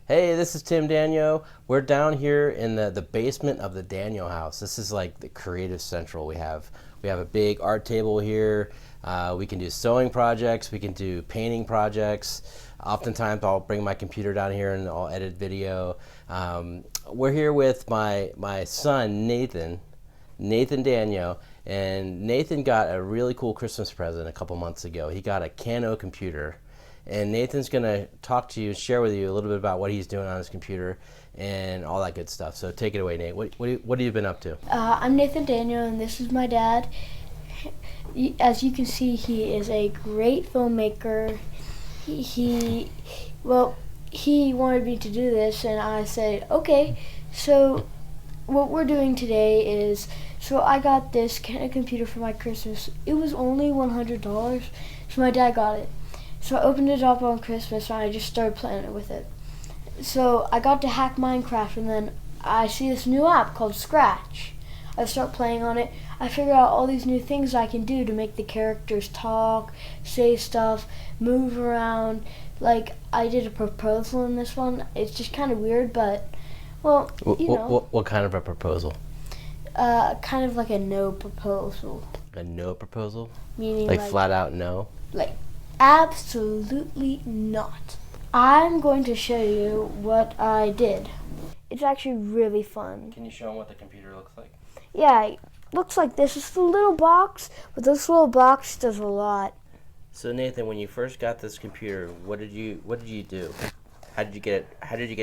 Hey, this is Tim Daniel. We're down here in the basement of the Daniel house. This is like the creative central. We have a big art table here. We can do sewing projects. We can do painting projects. Oftentimes, I'll bring my computer down here and I'll edit video. We're here with my son Nathan Daniel, and Nathan got a really cool Christmas present a couple months ago. He got a Kano computer, and Nathan's gonna talk to you, share with you a little bit about what he's doing on his computer and all that good stuff. So take it away, Nate. What have you been up to? I'm Nathan Daniel, and this is my dad. As you can see, he is a great filmmaker. He well, he wanted me to do this, and I said, okay. So what we're doing today is, so I got this computer for my Christmas. It was only $100, so my dad got it. So I opened it up on Christmas, and I just started playing with it. So I got to hack Minecraft, and then I see this new app called Scratch. I start playing on it. I figure out all these new things I can do to make the characters talk, say stuff, move around. Like, I did a proposal in this one. It's just kind of weird, but, well, you know. What kind of a proposal? Kind of like a no proposal. A no proposal? Meaning Like flat out no? Like, absolutely not. I'm going to show you what I did. It's actually really fun. Can you show him what the computer looks like? Yeah, it looks like this. It's a little box, but this little box does a lot. So Nathan, when you first got this computer, what did you do? How did you get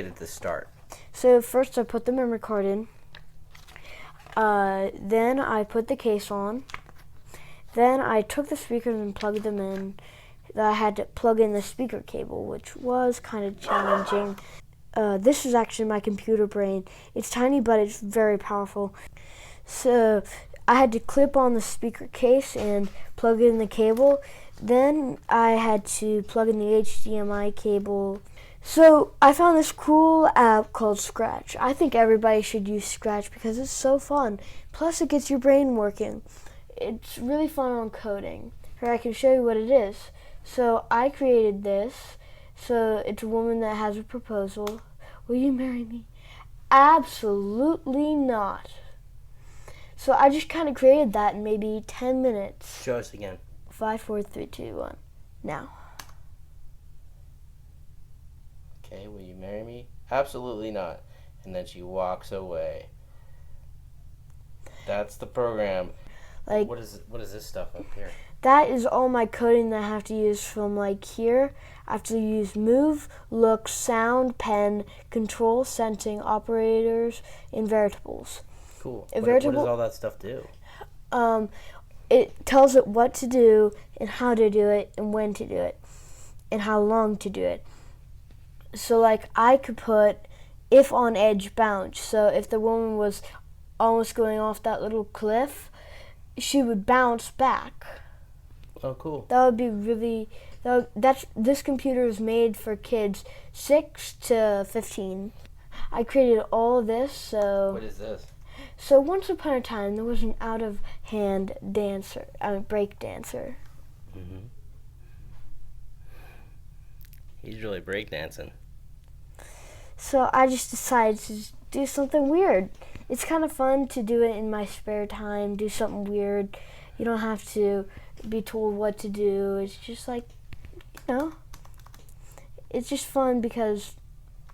it to start? So first I put the memory card in. Then I put the case on. Then I took the speakers and plugged them in. I had to plug in the speaker cable, which was kind of challenging. This is actually my computer brain. It's tiny, but it's very powerful. So I had to clip on the speaker case and plug in the cable. Then I had to plug in the HDMI cable. So I found this cool app called Scratch. I think everybody should use Scratch because it's so fun. Plus it gets your brain working. It's really fun on coding. Here, I can show you what it is. So I created this. So it's a woman that has a proposal. Will you marry me? Absolutely not. So I just kind of created that in maybe 10 minutes. Show us again. 5, 4, 3, 2, 1. Now. Okay, will you marry me? Absolutely not. And then she walks away. That's the program. Like, what is this stuff up here? that is all my coding that I have to use from like here. I have to use move, look, sound, pen, control, sensing, operators, and variables. Cool. What does all that stuff do? It tells it what to do and how to do it and when to do it and how long to do it. So like I could put if on edge bounce. So if the woman was almost going off that little cliff, she would bounce back. Oh, cool. That would be really. This computer is made for kids 6 to 15. I created all of this. So. What is this? So once upon a time, there was an out-of-hand break dancer. Mm-hmm. He's really breakdancing. So I just decided to do something weird. It's kind of fun to do it in my spare time, do something weird. You don't have to be told what to do. It's just like, it's just fun because,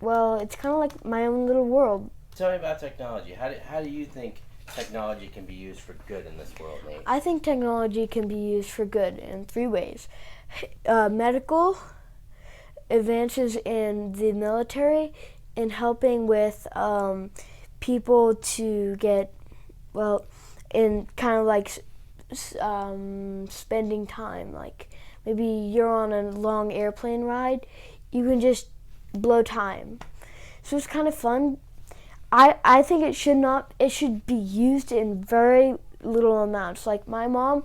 well, it's kind of like my own little world. Tell me about technology. How do you think technology can be used for good in this world, Nate? I think technology can be used for good in 3 ways. Medical, advances in the military, and helping with people to get, well, in kind of like spending time. Like maybe you're on a long airplane ride, you can just blow time. So it's kind of fun. I think it should be used in very little amounts. Like my mom,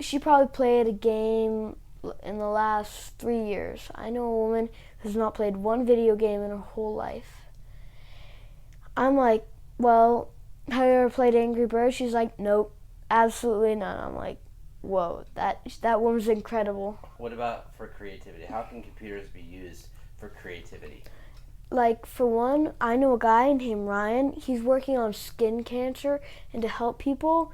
she probably played a game in the last 3 years. I know a woman who's not played one video game in her whole life. I'm like, well, have you ever played Angry Birds? She's like, nope, absolutely not. I'm like, whoa, that woman's incredible. What about for creativity? How can computers be used for creativity? like for one, I know a guy named Ryan. He's working on skin cancer, and to help people,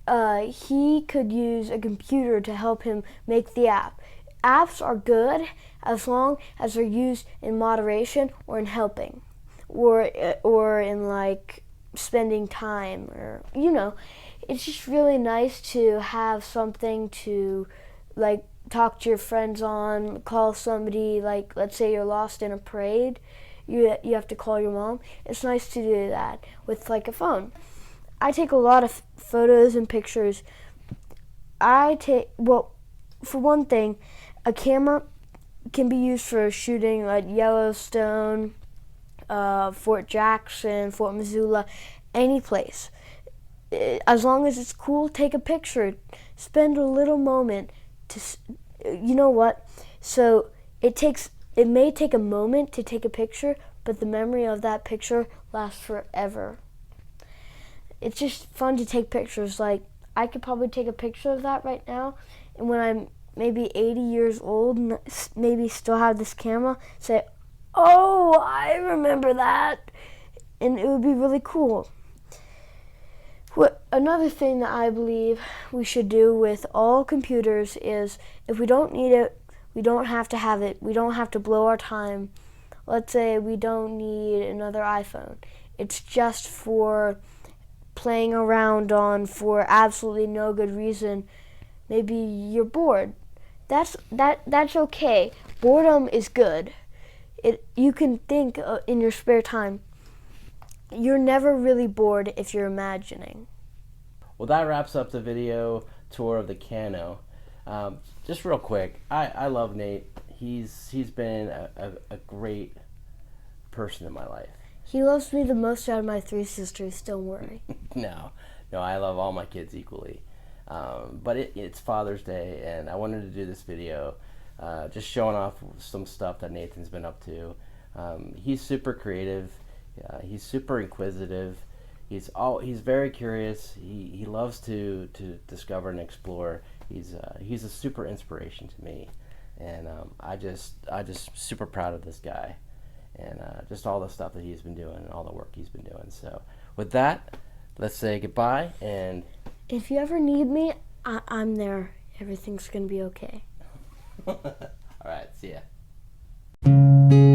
he could use a computer to help him make the app. Apps are good as long as they're used in moderation or in helping, or in like spending time, or it's just really nice to have something to like talk to your friends on, call somebody, like let's say you're lost in a parade, you have to call your mom. It's nice to do that with like a phone. I take a lot of photos and pictures. For one thing, a camera can be used for shooting like Yellowstone, Fort Jackson, Fort Missoula, any place. As long as it's cool, take a picture. Spend a little moment to, you know what? So it may take a moment to take a picture, but the memory of that picture lasts forever. It's just fun to take pictures. Like, I could probably take a picture of that right now, and when I'm maybe 80 years old and maybe still have this camera, say, oh, I remember that, and it would be really cool. Another thing that I believe we should do with all computers is, if we don't need it, we don't have to have it. We don't have to blow our time. Let's say we don't need another iPhone. It's just for playing around on for absolutely no good reason. Maybe you're bored. That's okay. Boredom is good. You can think in your spare time. You're never really bored if you're imagining. Well, that wraps up the video tour of the Kano. Just real quick, I love Nate. He's been a great person in my life. He loves me the most out of my 3 sisters, don't worry. No, I love all my kids equally. But it's Father's Day, and I wanted to do this video just showing off some stuff that Nathan's been up to. He's super creative. He's super inquisitive. He's very curious. He loves to discover and explore. He's a super inspiration to me, and I just super proud of this guy, and just all the stuff that he's been doing and all the work he's been doing. So with that, let's say goodbye, and if you ever need me, I'm there. Everything's gonna be okay. All right, see ya.